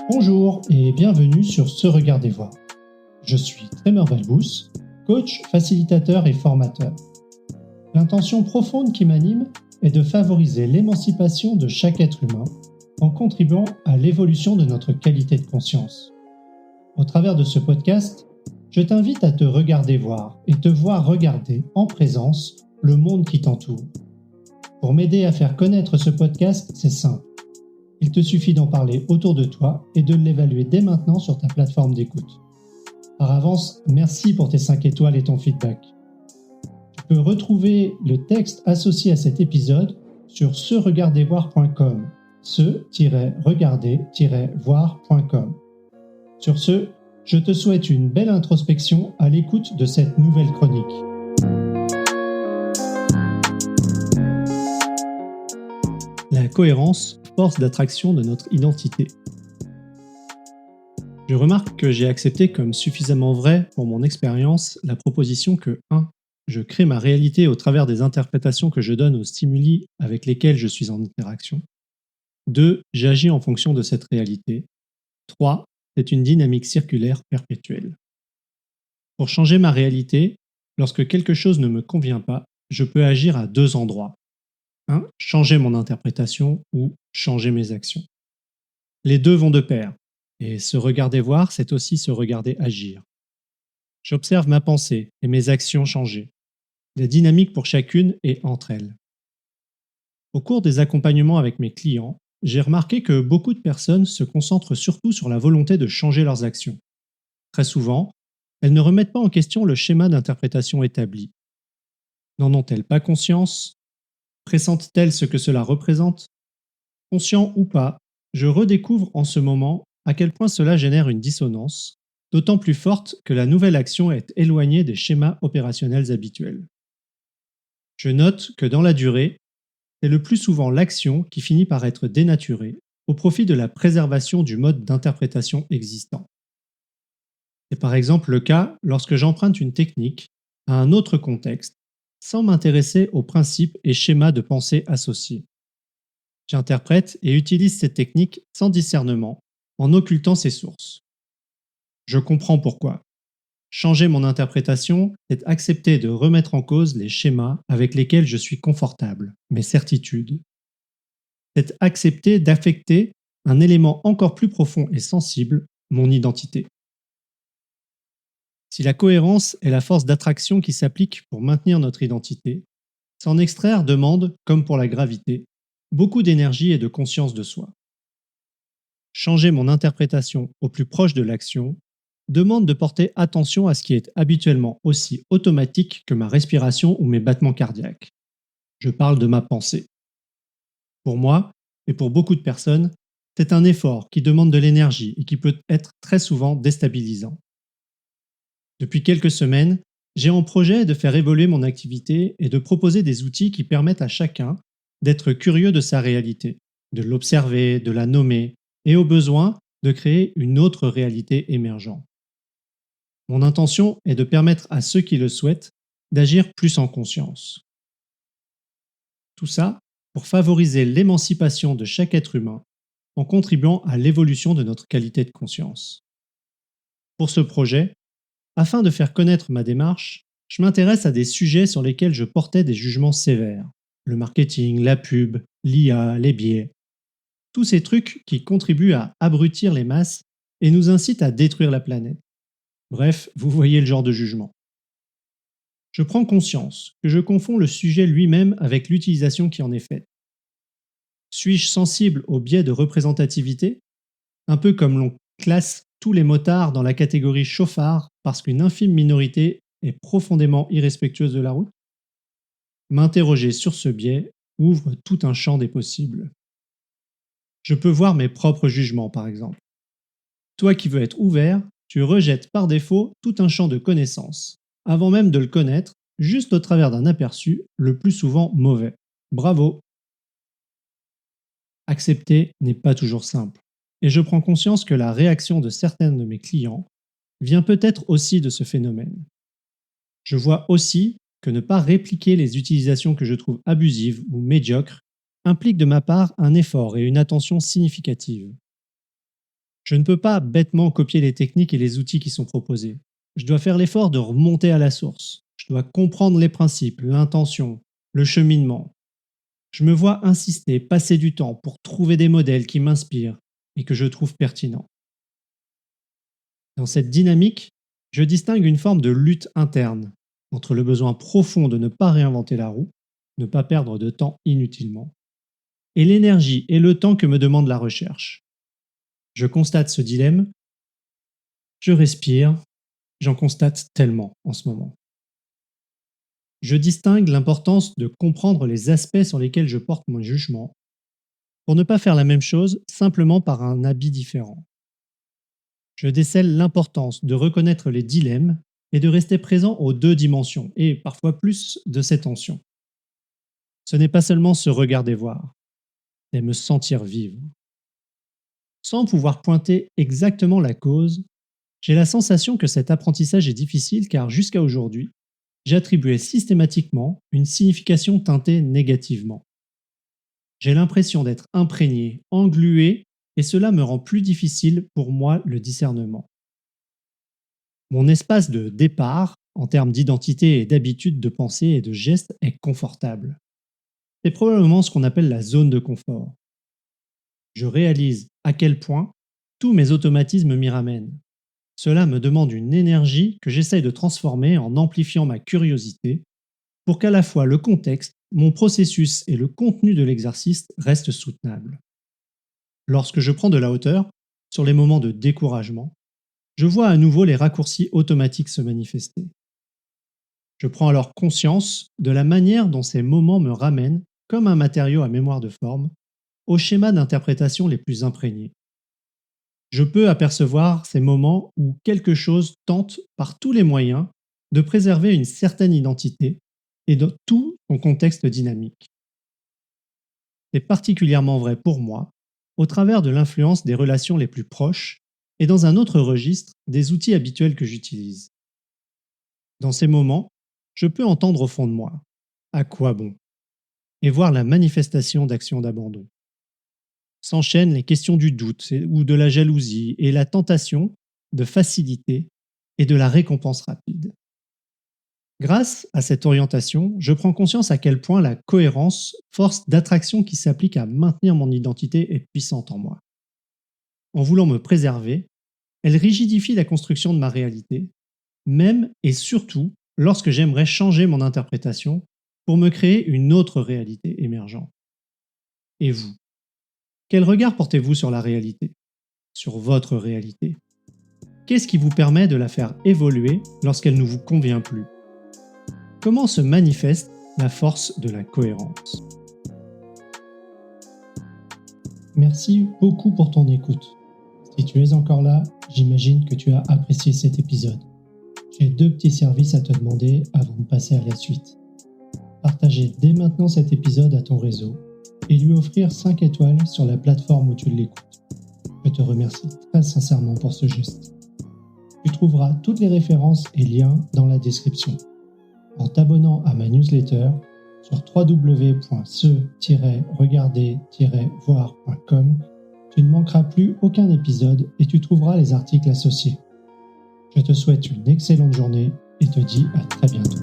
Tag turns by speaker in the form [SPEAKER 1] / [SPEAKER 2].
[SPEAKER 1] Bonjour et bienvenue sur Ce Regard des Voix. Je suis Trémor Balbous, coach, facilitateur et formateur. L'intention profonde qui m'anime est de favoriser l'émancipation de chaque être humain en contribuant à l'évolution de notre qualité de conscience. Au travers de ce podcast, je t'invite à te regarder voir et te voir regarder en présence le monde qui t'entoure. Pour m'aider à faire connaître ce podcast, c'est simple. Il te suffit d'en parler autour de toi et de l'évaluer dès maintenant sur ta plateforme d'écoute. Par avance, merci pour tes 5 étoiles et ton feedback. Tu peux retrouver le texte associé à cet épisode sur seregardervoir.com, se-regarder-voir.com. Sur ce, je te souhaite une belle introspection à l'écoute de cette nouvelle chronique. La cohérence, force d'attraction de notre identité. Je remarque que j'ai accepté comme suffisamment vrai pour mon expérience la proposition que 1. Je crée ma réalité au travers des interprétations que je donne aux stimuli avec lesquels je suis en interaction. 2. J'agis en fonction de cette réalité. 3. C'est une dynamique circulaire perpétuelle. Pour changer ma réalité, lorsque quelque chose ne me convient pas, je peux agir à 2 endroits. 1. Changer mon interprétation ou changer mes actions. Les deux vont de pair, et se regarder voir, c'est aussi se regarder agir. J'observe ma pensée et mes actions changer, la dynamique pour chacune est entre elles. Au cours des accompagnements avec mes clients, j'ai remarqué que beaucoup de personnes se concentrent surtout sur la volonté de changer leurs actions. Très souvent, elles ne remettent pas en question le schéma d'interprétation établi. N'en ont-elles pas conscience ? Pressentent-elles ce que cela représente ? Conscient ou pas, je redécouvre en ce moment à quel point cela génère une dissonance, d'autant plus forte que la nouvelle action est éloignée des schémas opérationnels habituels. Je note que dans la durée, c'est le plus souvent l'action qui finit par être dénaturée au profit de la préservation du mode d'interprétation existant. C'est par exemple le cas lorsque j'emprunte une technique à un autre contexte sans m'intéresser aux principes et schémas de pensée associés. J'interprète et utilise cette technique sans discernement, en occultant ses sources. Je comprends pourquoi. Changer mon interprétation, c'est accepter de remettre en cause les schémas avec lesquels je suis confortable, mes certitudes. C'est accepter d'affecter un élément encore plus profond et sensible, mon identité. Si la cohérence est la force d'attraction qui s'applique pour maintenir notre identité, s'en extraire demande, comme pour la gravité, beaucoup d'énergie et de conscience de soi. Changer mon interprétation au plus proche de l'action demande de porter attention à ce qui est habituellement aussi automatique que ma respiration ou mes battements cardiaques. Je parle de ma pensée. Pour moi, et pour beaucoup de personnes, c'est un effort qui demande de l'énergie et qui peut être très souvent déstabilisant. Depuis quelques semaines, j'ai en projet de faire évoluer mon activité et de proposer des outils qui permettent à chacun d'être curieux de sa réalité, de l'observer, de la nommer et au besoin de créer une autre réalité émergente. Mon intention est de permettre à ceux qui le souhaitent d'agir plus en conscience. Tout ça pour favoriser l'émancipation de chaque être humain en contribuant à l'évolution de notre qualité de conscience. Pour ce projet, afin de faire connaître ma démarche, je m'intéresse à des sujets sur lesquels je portais des jugements sévères. Le marketing, la pub, l'IA, les biais. Tous ces trucs qui contribuent à abrutir les masses et nous incitent à détruire la planète. Bref, vous voyez le genre de jugement. Je prends conscience que je confonds le sujet lui-même avec l'utilisation qui en est faite. Suis-je sensible au biais de représentativité ? Un peu comme l'on classe tous les motards dans la catégorie chauffard parce qu'une infime minorité est profondément irrespectueuse de la route ? M'interroger sur ce biais ouvre tout un champ des possibles. Je peux voir mes propres jugements, par exemple. Toi qui veux être ouvert, tu rejettes par défaut tout un champ de connaissances, avant même de le connaître, juste au travers d'un aperçu, le plus souvent mauvais. Bravo! Accepter n'est pas toujours simple, et je prends conscience que la réaction de certains de mes clients vient peut-être aussi de ce phénomène. Je vois aussi que ne pas répliquer les utilisations que je trouve abusives ou médiocres implique de ma part un effort et une attention significative. Je ne peux pas bêtement copier les techniques et les outils qui sont proposés. Je dois faire l'effort de remonter à la source. Je dois comprendre les principes, l'intention, le cheminement. Je me vois insister, passer du temps pour trouver des modèles qui m'inspirent et que je trouve pertinents. Dans cette dynamique, je distingue une forme de lutte interne entre le besoin profond de ne pas réinventer la roue, ne pas perdre de temps inutilement, et l'énergie et le temps que me demande la recherche. Je constate ce dilemme, je respire, j'en constate tellement en ce moment. Je distingue l'importance de comprendre les aspects sur lesquels je porte mon jugement pour ne pas faire la même chose simplement par un habit différent. Je décèle l'importance de reconnaître les dilemmes et de rester présent aux deux dimensions, et parfois plus de ces tensions. Ce n'est pas seulement se regarder voir, mais me sentir vivre. Sans pouvoir pointer exactement la cause, j'ai la sensation que cet apprentissage est difficile car jusqu'à aujourd'hui, j'attribuais systématiquement une signification teintée négativement. J'ai l'impression d'être imprégné, englué, et cela me rend plus difficile pour moi le discernement. Mon espace de départ, en termes d'identité et d'habitude de pensée et de geste, est confortable. C'est probablement ce qu'on appelle la zone de confort. Je réalise à quel point tous mes automatismes m'y ramènent. Cela me demande une énergie que j'essaye de transformer en amplifiant ma curiosité pour qu'à la fois le contexte, mon processus et le contenu de l'exercice restent soutenables. Lorsque je prends de la hauteur, sur les moments de découragement, je vois à nouveau les raccourcis automatiques se manifester. Je prends alors conscience de la manière dont ces moments me ramènent, comme un matériau à mémoire de forme, aux schémas d'interprétation les plus imprégnés. Je peux apercevoir ces moments où quelque chose tente par tous les moyens de préserver une certaine identité et de tout son contexte dynamique. C'est particulièrement vrai pour moi au travers de l'influence des relations les plus proches et dans un autre registre des outils habituels que j'utilise. Dans ces moments, je peux entendre au fond de moi « à quoi bon ?» et voir la manifestation d'actions d'abandon. S'enchaînent les questions du doute ou de la jalousie et la tentation de facilité et de la récompense rapide. Grâce à cette orientation, je prends conscience à quel point la cohérence, force d'attraction qui s'applique à maintenir mon identité, est puissante en moi. En voulant me préserver, elle rigidifie la construction de ma réalité, même et surtout lorsque j'aimerais changer mon interprétation pour me créer une autre réalité émergente. Et vous? Quel regard portez-vous sur la réalité? Sur votre réalité? Qu'est-ce qui vous permet de la faire évoluer lorsqu'elle ne vous convient plus? Comment se manifeste la force de la cohérence? Merci beaucoup pour ton écoute. Si tu es encore là, j'imagine que tu as apprécié cet épisode. J'ai 2 petits services à te demander avant de passer à la suite. Partager dès maintenant cet épisode à ton réseau et lui offrir 5 étoiles sur la plateforme où tu l'écoutes. Je te remercie très sincèrement pour ce geste. Tu trouveras toutes les références et liens dans la description. En t'abonnant à ma newsletter sur www.se-regarder-voir.com, tu ne manqueras plus aucun épisode et tu trouveras les articles associés. Je te souhaite une excellente journée et te dis à très bientôt.